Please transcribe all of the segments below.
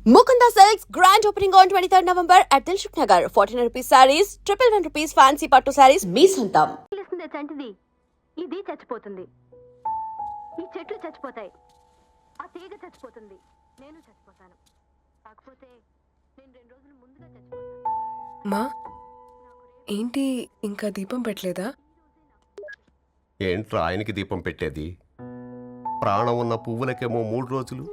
Mukunda Silks grand opening on 23rd November at Dilshuk Nagar. 1400 rupees sarees, 111 rupees fancy pattu sarees మీ సొంతం. తెలుస్తుంది చంటిది. ఇది చచ్చిపోతుంది. ఈ చెట్లు చచ్చిపోతాయి. ఆ తీగ చచ్చిపోతుంది. నేను చచ్చిపోతాను. కాకపోతే నేను 2 రోజుల ముందుగా చచ్చిపోతాను. మా ఏంటి ఇంకా దీపం పెట్టలేదా? ఏంట్రా ఆయనకి దీపం పెట్టేది? ప్రాణం ఉన్న పువ్వులకేమో 3 రోజులు,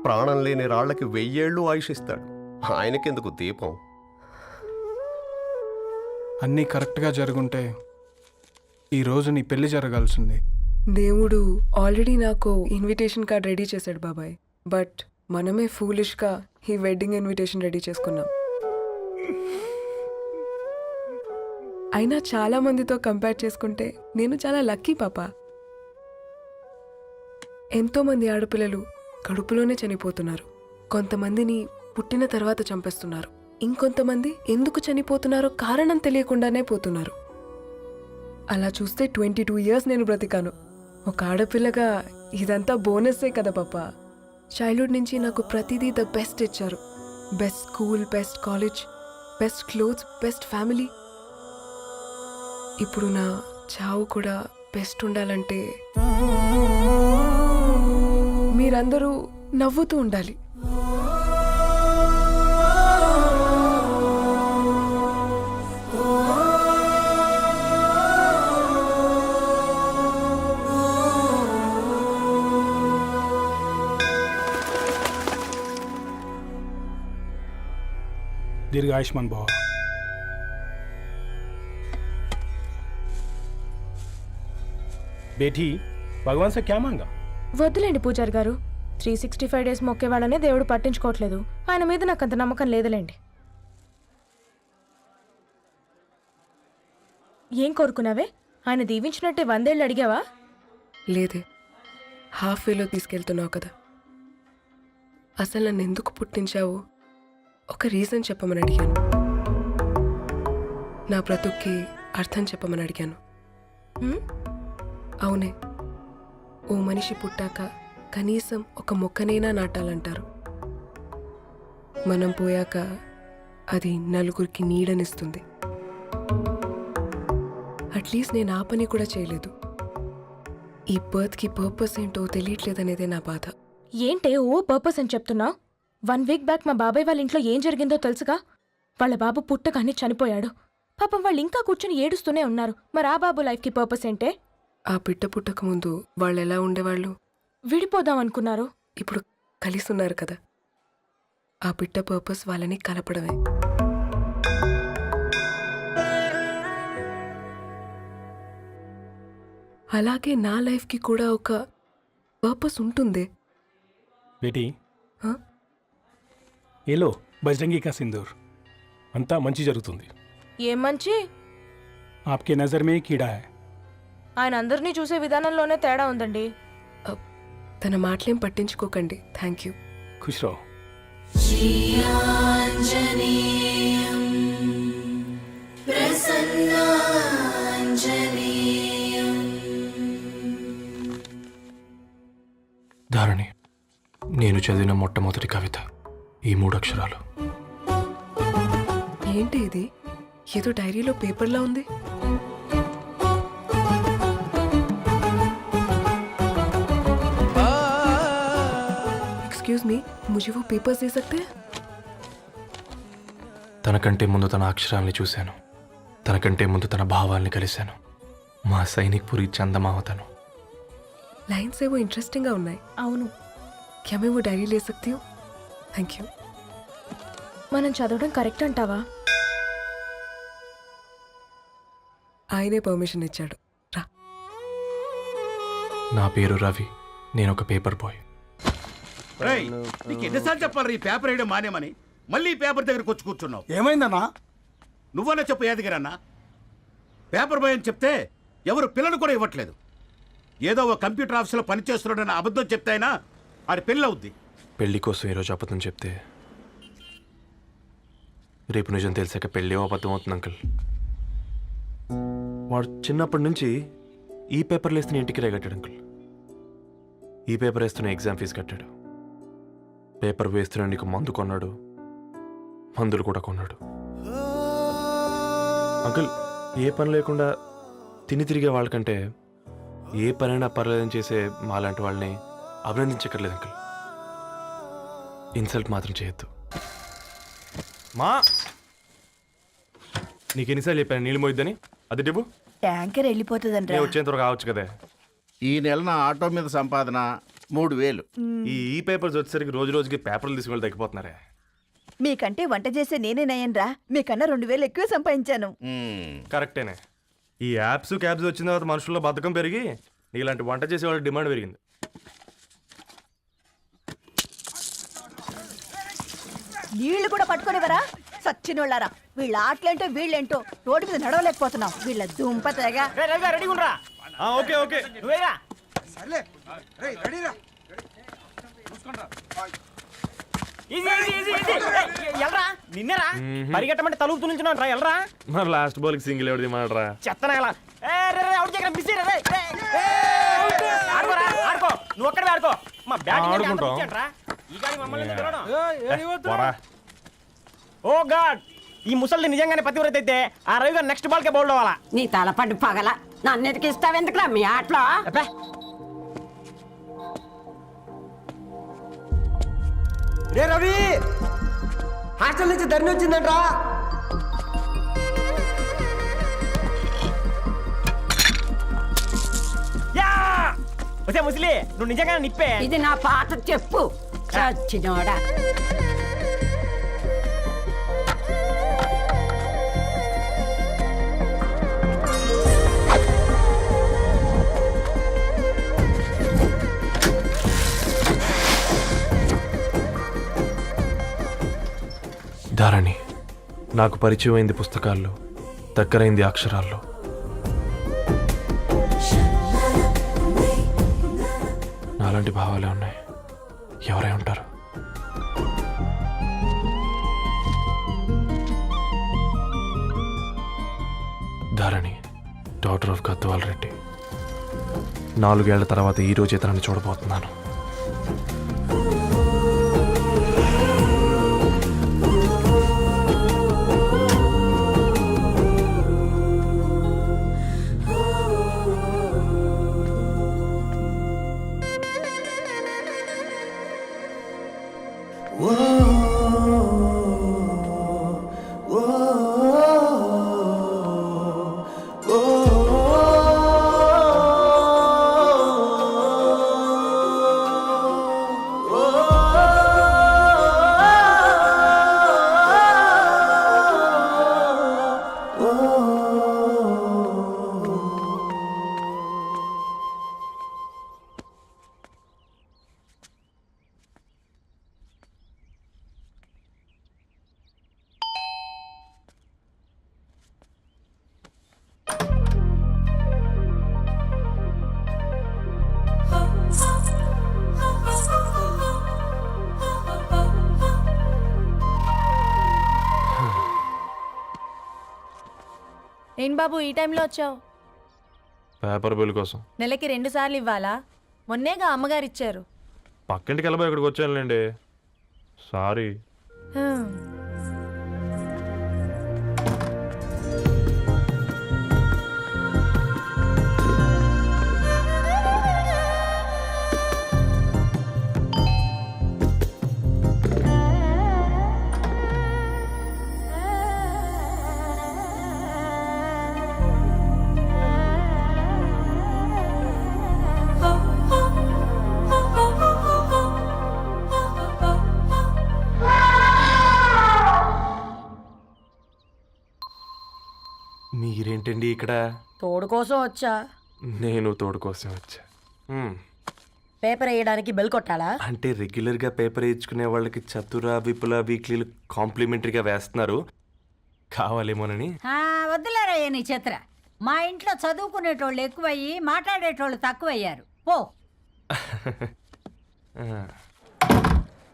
ప్రాణం లేని రాళ్లకి 1000 ఏళ్ళు ఆయుషిస్తాడు. ఆయనకెందుకు దీపం? అన్నీ కరెక్ట్గా జరుగుంటే ఈరోజు నీ పెళ్లి జరగాల్సింది. దేవుడు ఆల్రెడీ నాకు ఇన్విటేషన్ కార్డ్ రెడీ చేశాడు బాబాయ్. బట్ మనమే ఫూలిష్గా ఈ వెడ్డింగ్ ఇన్విటేషన్ రెడీ చేసుకున్నాం. అయినా చాలా మందితో కంపేర్ చేసుకుంటే నేను చాలా లక్కీ పాపా. ఎంతోమంది ఆడపిల్లలు కడుపులోనే చనిపోతున్నారు. కొంతమందిని పుట్టిన తర్వాత చంపేస్తున్నారు. ఇంకొంతమంది ఎందుకు చనిపోతున్నారో కారణం తెలియకుండానే పోతున్నారు. అలా చూస్తే 22 years నేను బ్రతికాను. ఒక ఆడపిల్లగా ఇదంతా బోనస్సే కదా పాపా. చైల్డ్హుడ్ నుంచి నాకు ప్రతిదీ ద బెస్ట్ ఇచ్చారు. Best school, best college, best clothes, best family. ఇప్పుడు నా చావు కూడా బెస్ట్ ఉండాలంటే మీరందరూ నవ్వుతూ ఉండాలి. దీర్ఘ ఆయుష్మాన్ భవ. బేటీ భగవాన్ సే క్యా మాంగా? వద్దులేండి పూజారి గారు. 365 days మొక్కేవాళ్ళనే దేవుడు పట్టించుకోవట్లేదు. ఆయన మీద నాకు అంత నమ్మకం లేదులేండి. ఏం కోరుకున్నావే? ఆయన దీవించినట్టే 100 ఏళ్ళు అడిగావా? లేదే, హాఫ్ వేలో తీసుకెళ్తున్నావు కదా. అసలు నన్ను ఎందుకు పుట్టించావు? ఒక రీజన్ చెప్పమని అడిగాను. నా బ్రతుక్కి అర్థం చెప్పమని అడిగాను. అవునే, ఓ మనిషి పుట్టాక కనీసం ఒక మొక్కనైనా నాటాలంటారు. మనం పోయాక అది నలుగురికి నీడనిస్తుంది. అట్లీస్ట్ నేను ఆ పని కూడా చేయలేదు. ఈ బర్త్కి పర్పస్ ఏంటో తెలియట్లేదనేదే నా బాధ. ఏంటే ఓ పర్పస్ అని చెప్తున్నావు? 1 week బ్యాక్ మా బాబాయ్ వాళ్ళ ఇంట్లో ఏం జరిగిందో తెలుసుగా. వాళ్ళ బాబు పుట్టగానే చనిపోయాడు. పాపం వాళ్ళు ఇంకా కూర్చొని ఏడుస్తూనే ఉన్నారు. మరి ఆ బాబు లైఫ్కి పర్పస్ ఏంటే? ఆ బిడ్డ పుట్టక ముందు వాళ్ళు ఎలా ఉండేవాళ్ళు? విడిపోదాం అనుకున్నారు. ఇప్పుడు కలిసి ఉన్నారు కదా. ఆ బిడ్డ పర్పస్ వాళ్ళని కలపడమే. అలాగే నా లైఫ్కి కూడా ఒక పర్పస్ ఉంటుంది. బేటీ హ? ఏలో బజరంగి కా సింధూర్. అంతా మంచి జరుగుతుంది. ఏం మంచి? ఆప్కే నజర్ మే కీడా హై. ఆయన అందరినీ చూసే విధానంలోనే తేడా ఉందండి. తన మాటలేం పట్టించుకోకండి. Thank you. ఖుష్ రహో. ధారణి, నేను చదివిన మొట్టమొదటి కవిత ఈ 3 అక్షరాలు. ఏంటి ఇది? ఏదో డైరీలో పేపర్లా ఉంది. एक्सक्यूज मी, मुझे वो पेपर्स दे सकते हैं? తనకంటే ముందు తన అక్షరాల్ని చూశాను. తనకంటే ముందు తన భావాల్ని కలిశాను. మా సైనిక్పురి చందమావతను. लाइन्स है वो इंटरेस्टिंग గా ఉన్నాయి. అవును. क्या मैं वो डायरी ले सकती हूँ? Thank you. మనం చదవడం కరెక్ట్ అంటావా? ఆయనే పర్మిషన్ ఇచ్చాడు. రా. నా పేరు రవి. నేను ఒక పేపర్ బాయ్. నీకు ఎన్నిసార్లు చెప్పాలి ఈ పేపర్ వేయడం మానేమని? మళ్ళీ ఈ పేపర్ దగ్గరకు వచ్చి కూర్చున్నావు. ఏమైందన్నా? నువ్వన్నా చెప్పు యాదగిరన్నా. పేపర్ బాయ్ అని చెప్తే ఎవరు పిల్లలు కూడా ఇవ్వట్లేదు. ఏదో ఒక కంప్యూటర్ ఆఫీసులో పనిచేస్తున్నాడన్న అబద్ధం చెప్తే అయినా ఆడి పెళ్ళి అవుద్ది. పెళ్లి కోసం ఈరోజు అబద్ధం చెప్తే రేపు నిజం తెలిసాక పెళ్ళి అబద్ధం అవుతుంది అంకుల్. వాడు చిన్నప్పటి నుంచి ఈ పేపర్లు వేస్తున్న ఇంటికి రేగట్టాడు అంకుల్. ఈ పేపర్ వేస్తున్న ఎగ్జామ్ ఫీజు కట్టాడు. పేపర్ వేస్తున్న నీకు మందు కొన్నాడు, మందులు కూడా కొన్నాడు. అంకుల్, ఏ పని లేకుండా తిని తిరిగే వాళ్ళకంటే ఏ పనైనా పర్లేదని చేసే మాలాంటి వాళ్ళని అభినందించక్కర్లేదు అంకుల్. ఇన్సల్ట్ మాత్రం చేయొద్దు. మా నీకు ఎన్నిసార్లు చెప్పాను నీళ్ళు మోయిద్దని? అది డిబు ట్యాంకర్ వెళ్ళిపోతుందంట. నేను వచ్చేంత వరకు కావచ్చు కదా. ఈ నెల నా ఆటో మీద సంపాదన 3000. ఈ పేపర్స్ వచ్చేసరికి రోజు రోజుకి పేపర్లు తీసుకుని తగ్గిపోతున్నారే. మీకంటే వంట చేసే నేనే నయ్యన్రా, మీకన్నా 2000 ఎక్కువ సంపాదించాను. కరెక్టేనే. ఈ యాప్స్ క్యాబ్స్ వచ్చిన తర్వాత మనుషుల్లో బద్ధకం పెరిగి ఇలాంటి వంట చేసే వాళ్ళ డిమాండ్ పెరిగింది. నీళ్లు కూడా పట్టుకునేవరా సచ్చినోళ్ళారా. వీళ్ళ ఆటలేంటో వీళ్ళేంటో రోడ్డు మీద నడవలేకపోతున్నాం. వీళ్ళ దుంప తెగ. ఓకే ఓకే నిన్నరా పరిగెట్టమంటే తలుపుతూ నిల్చున్నాను రా. ఎల్రా మరి లాస్ట్ బాల్ కి సింగిల్ ఎవరిది మాడరా? చెత్తనా ఎలా ఆడుకో, నువ్వు ఒక్కడే ఆడుకో. మా ఆడుకుంటాం. ఓ గాడ్, ఈ ముసలి నిజంగానే పతివ్రత అయితే ఆ రవి గారు నెక్స్ట్ బాల్ కే బౌల్డ్ అవ్వాలా. నీ తలపండు పగల నన్నెతికి ఇస్తావెందుకురా మీ ఆటలో. రే రవి, హాస్టల్ నుంచి ధరణి వచ్చిందంట్రా. వచ్చే ముసలి, నువ్వు నిజంగానే నిప్పే. ఇది నా పాత చెప్పు చచ్చినోడా. ధారణి నాకు పరిచయం అయింది పుస్తకాల్లో, దగ్గరైంది అక్షరాల్లో. నాలాంటి భావాలే ఉన్నాయి. ఎవరై ఉంటారు? Dharani, daughter of Gadwal Reddy. 4 ఏళ్ల తర్వాత ఈ రోజు ఇతరాన్ని చూడబోతున్నాను. ఏం బాబు ఈ టైంలో వచ్చావు? పేపర్ బిల్ కోసం. నెలకి 2 సార్లు ఇవ్వాలా? మొన్నేగా అమ్మగారు ఇచ్చారు. పక్కింటికి వెళ్ళబోయి ఇక్కడికి వచ్చానులేండి. సారీ. మీరేంటండి ఇక్కడ? తోడు కోసం వచ్చా. నేను తోడు కోసం వచ్చా. పేపర్ వేయడానికి బెల్ కొట్టాలా? అంటే రెగ్యులర్గా పేపర్ వేయించుకునే వాళ్ళకి చతుర విపుల వీక్లీలు కాంప్లిమెంటరీగా వేస్తున్నారు, కావాలేమోనని. వద్దులేరా నీ చిత్ర. మా ఇంట్లో చదువుకునేటోళ్ళు ఎక్కువయ్యి మాట్లాడేటోళ్ళు తక్కువయ్యారు. పో.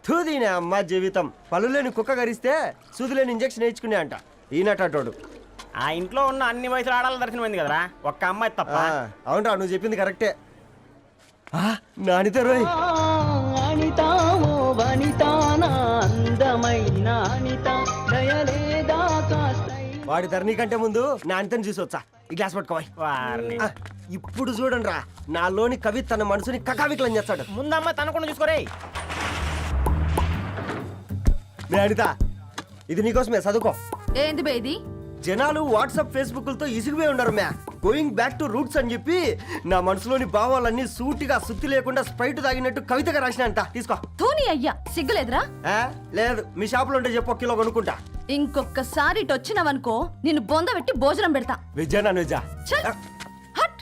తూదీనే అమ్మ జీవితం. పళ్ళులేని కుక్క గరిస్తే సూదులేని ఇంజక్షన్ వేయించుకునే అంట ఈనటోడు. ఆ ఇంట్లో ఉన్న అన్ని వయసుల ఆడాల దర్శనమైంది కదరా, ఒక్క అమ్మాయి తప్ప. అవునరా, నువ్వు చెప్పింది కరెక్టే. నానితో రోయ్. వాడి ధరణి కంటే ముందు నా అంతని చూసి వచ్చా ఈ గ్లాస్ పట్టుకోవాలి ఇప్పుడు చూడండి రా నాలోని కవి తన మనసుని కకావికలం చేస్తాడు. ముందమ్మ తనకుండా చూసుకోరే. మే అనిత ఇది నీకోసమే చదువుకో. ఏంది బేది? జనాలు వాట్సాప్ ఫేస్బుక్లతో ఇసిగిపోయి ఉన్నారు మ్యా. గోయింగ్ బ్యాక్ టు రూట్స్ అని చెప్పి నా మనసులోని భావాలన్నీ సూటిగా సుత్తి లేకుండా స్ప్రైట్ తాగినట్టు కవితగా రాసిన అంట. తీసుకో. తూని అయ్యా సిగ్గులేదురా? లేదు మీ షాపులో ఉంటే చెప్పు, 1 కిలో కొనుక్కుంటా. ఇంకొకసారి ఇటు వచ్చినావనుకో నిన్ను బొంద పెట్టి భోజనం పెడతా. వెజ్జా నాన్ వెజ్జా? ఛల్! హట్!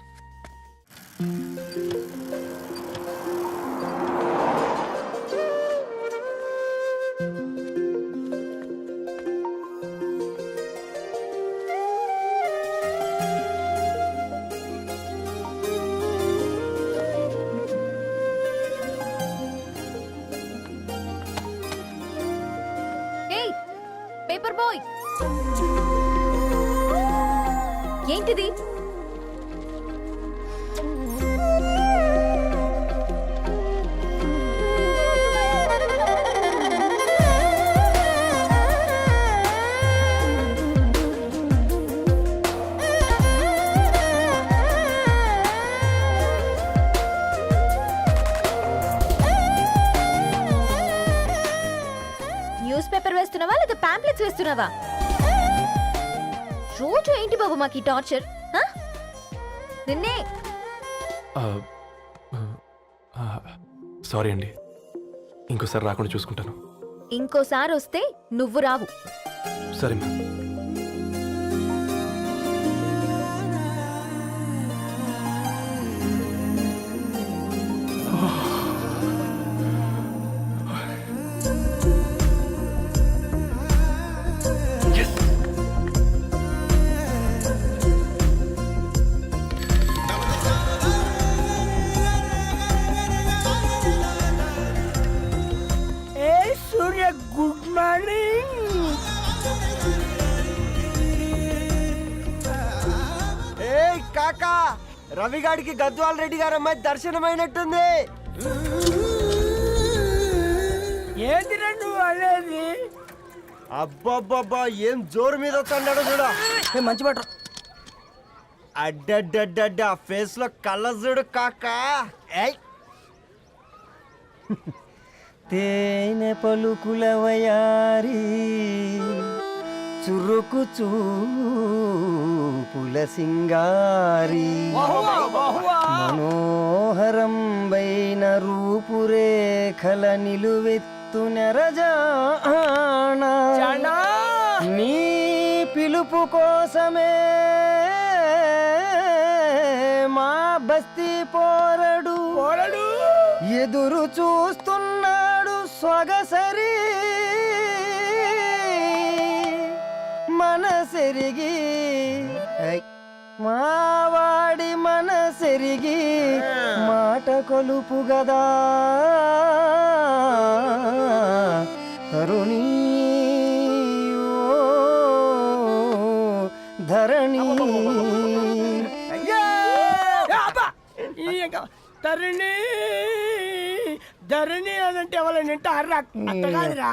ఏయ్ పేపర్ బాయ్, ఏంటిది? న్యూస్ పేపర్ వేస్తున్నావా లేదా పాంప్లెట్స్ వేస్తున్నావా? రోజు ఏంటి బాబు మాకు ఈ టార్చర్? నిన్నే సారీ అండి, ఇంకోసారి రాకుండా చూసుకుంటాను. ఇంకోసారి వస్తే నువ్వు రావు. సరే మ్యామ్. సూర్య గుడ్ మార్నింగ్. ఏ కాకా, రవిగాడికి గద్వాల్ రెడ్డి గారు అమ్మాయి దర్శనమైనట్టుంది. ఏంటి నువ్వు అనేది? అబ్బబ్బబ్బా ఏం జోరు మీద వస్తున్నాడో చూడ. మంచి మాట. అడ్డడ్డడ్డ ఫేస్ లో కళ్ళ చూడు కాకా. ఏయ్ తేనె పలుకుల వయారి చురుకు చూపుల సింగారి మనోహరం బైన రూపురేఖల నిలువెత్తు నెరజానా నీ పిలుపు కోసమే మా బస్తీ పోరడు ఎదురు చూస్తున్నాడు సొగసరి మనసెరిగి మావాడి మనసెరిగి మాట కొలుపు గదా తరుణీ ఓ ధరణి. తరుణి ధరణి అదంటే ఎవరైనా అట్ట కాదురా.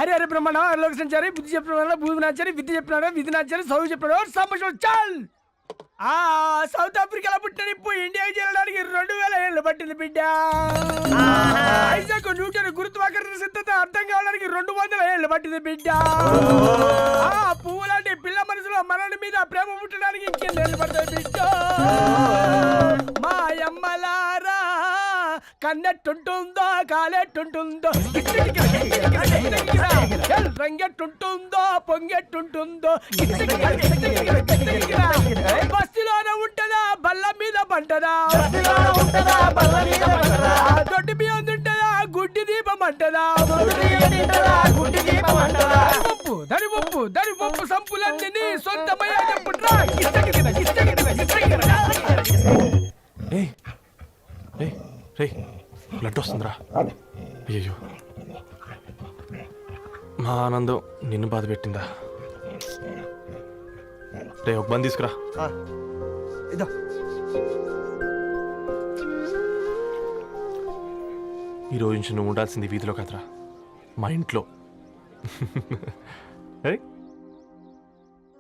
అరే అరే బ్రహ్మణ లోక సంచారి బుద్ధి చెప్పిన భూమి నాచారి విద్య చెప్పినాడు విధి నాచారి చదువు చెప్పినాడు సంభాషణ చాల్. సౌత్ ఆఫ్రికాలో పుట్టిన ఇప్పుడు ఇండియాకి చేరడానికి 2000 ఏళ్ళు పట్టింది బిడ్డ. ఐజాక్ న్యూటన్ గురుత్వాకర్షణ సిద్ధత అర్థం కావడానికి 200 ఏళ్ళు పట్టింది బిడ్డ. పువ్వు లాంటి పిల్ల మనసులో మనని మీద ప్రేమ పుట్టడానికి ఇంకేళ్ళు పడుతుంది బిడ్డ. మా అమ్మలారా కన్నెట్టుంటుందో కాలెట్టుంటుందో రంగెట్టుంటుందో పొంగెట్టుంటుందో బస్తిలోనే ఉంటదా బల్ల మీద పంటదా దొడ్డి బియ్యం తింటదా గుడ్డి దీపం అంటదా దరి పప్పు సంపులన్నీ సొంతమయ్యా చెప్పుట్రా. బ్లడ్ వస్తుందిరా. అయ్యో మా ఆనందం నిన్ను బాధ పెట్టిందా? రే ఒక బంద్ తీసుకురా. ఇదో ఈరోజు నుంచి నువ్వు ఉండాల్సింది వీధిలో కదరా, మా ఇంట్లో. ఏయ్